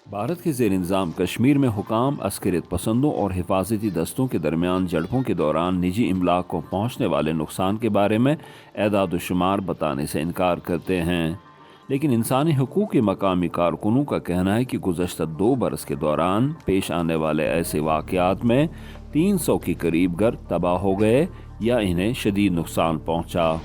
भारत के ज़ेर इंतज़ाम कश्मीर में हुकाम अस्करियत पसंदों और हिफाजती दस्तों के दरमियान झड़पों के दौरान निजी इमलाक को पहुँचने वाले नुकसान के बारे में एदाद व शुमार बताने से इनकार करते हैं, लेकिन इंसानी हकूक़ के मकामी कारकुनों का कहना है कि गुज़श्ता 2 बरस के दौरान पेश आने वाले ऐसे वाक़यात में 300 के करीब घर तबाह हो गए या इन्हें शदीद नुकसान पहुँचा।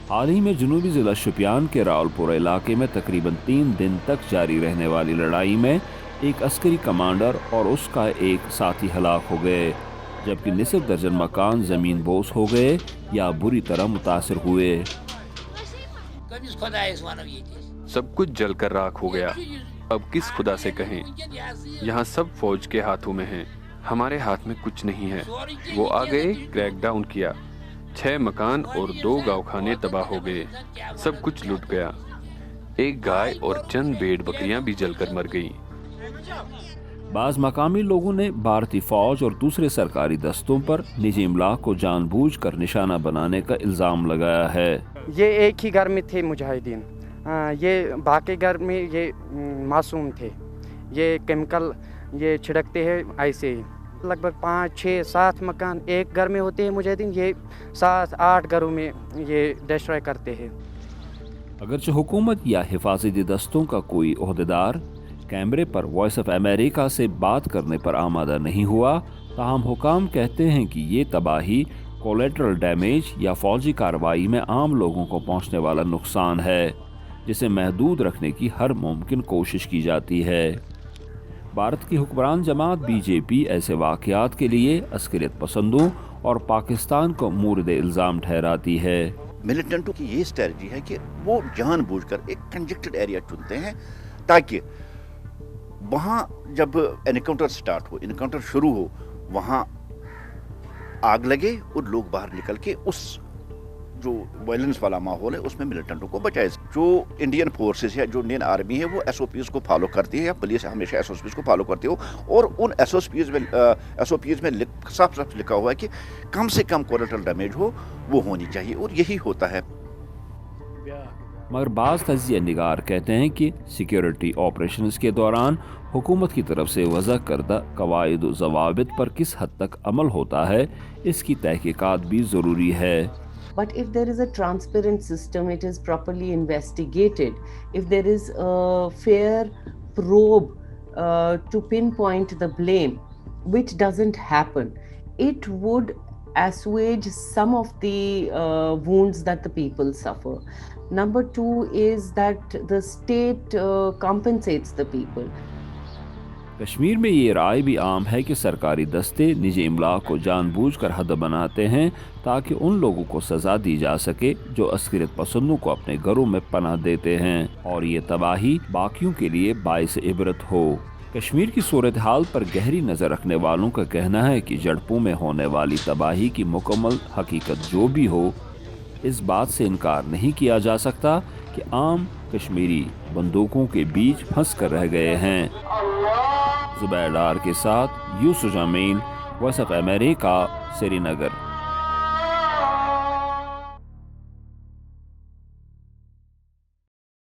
हाल ही में जनूबी ज़िला शोपियान के रावलपुरा इलाके में तकरीबन 3 दिन तक जारी रहने वाली लड़ाई में एक अस्करी कमांडर और उसका एक साथी हलाक हो गए, जबकि निसफ दर्जन मकान ज़मीन बोस हो गए या बुरी तरह मुतासर हुए। सब कुछ जलकर राख हो गया। अब किस खुदा से कहें? यहाँ सब फौज के हाथों में है, हमारे हाथ में कुछ नहीं है। वो आ गए, क्रैकडाउन किया, 6 मकान और 2 गाँवखाने तबाह हो गए, सब कुछ लुट गया। एक गाय और चंद भेड़ बकरियां भी जलकर मर गईं। बाज़ मकामी लोगों ने भारतीय फौज और दूसरे सरकारी दस्तों पर निजी इमलाक को जानबूझकर निशाना बनाने का इल्ज़ाम लगाया है। ये एक ही घर में थे मुजाहिदीन, ये बाकी घर में ये मासूम थे। ये केमिकल ये छिड़कते हैं ऐसे ही। लगभग 5, 6, 7 मकान एक घर में होते हैं मुजाहिदीन, ये 7, 8 घरों में ये डिस्ट्रॉय करते हैं। अगरचे हुकूमत या हिफाजती दस्तों का कोई ओहदेदार कैमरे पर वॉइस ऑफ अमेरिका से बात करने पर आमादा नहीं हुआ, ताहम हुकाम कहते हैं कि ये तबाही कोलेटरल डैमेज या फौजी कार्रवाई में आम लोगों को पहुंचने वाला नुकसान है, जिसे महदूद रखने की हर मुमकिन कोशिश की जाती है। भारत की हुक्मरान जमात बीजेपी ऐसे वाक़यात के लिए अस्करियत पसंदों और पाकिस्तान को मूरद इल्ज़ाम ठहराती है। मिलिटेंटों की ये स्ट्रेटजी है कि वो जानबूझकर एक कंजेक्टेड एरिया चुनते हैं ताकि वहाँ जब एनकाउंटर स्टार्ट हो, एनकाउंटर शुरू हो, वहाँ आग लगे और लोग बाहर निकल के उस जो वायलेंस वाला माहौल है उसमें मिलिटेंटों को बचाए। जो इंडियन फोर्सेस है, जो इंडियन आर्मी है, वो एसओपीज को फॉलो करती है, या पुलिस हमेशा एसओपीज को फॉलो करती हो, और उन एसओपीज में साफ साफ लिखा हुआ है कि कम से कम कोलेटरल डैमेज हो वो होनी चाहिए, और यही होता है। मगर बाज़ तजिया निगार कहते हैं कि सिक्योरिटी ऑपरेशंस के दौरान हुकूमत की तरफ से वज़ा करदा कवायद व ज़वाबित पर किस हद तक अमल होता है, इसकी तहकीकात भी ज़रूरी है। But if there is a transparent system, it is properly investigated, if there is a fair probe to pinpoint the blame, which doesn't happen, it would assuage some of the wounds that the people suffer. Number 2 is that the state compensates the people. Kashmir में ये राय भी आम है कि सरकारी दस्ते निजी इमलाक को जानबूझकर हद बनाते हैं ताकि उन लोगों को सज़ा दी जा सके जो अस्करियत पसंदों को अपने घरों में पनाह देते हैं, और ये तबाही बाकियों के लिए बाइस इबरत हो। कश्मीर की सूरत हाल पर गहरी नज़र रखने वालों का कहना है कि झड़पों में होने वाली तबाही की मुकम्मल हकीकत जो भी हो, इस बात से इनकार नहीं किया जा सकता कि आम कश्मीरी बंदूकों के बीच फंस कर रह गए हैं। ज़ुबैर डार के साथ Yusuf Jamil, voice of America, Srinagar.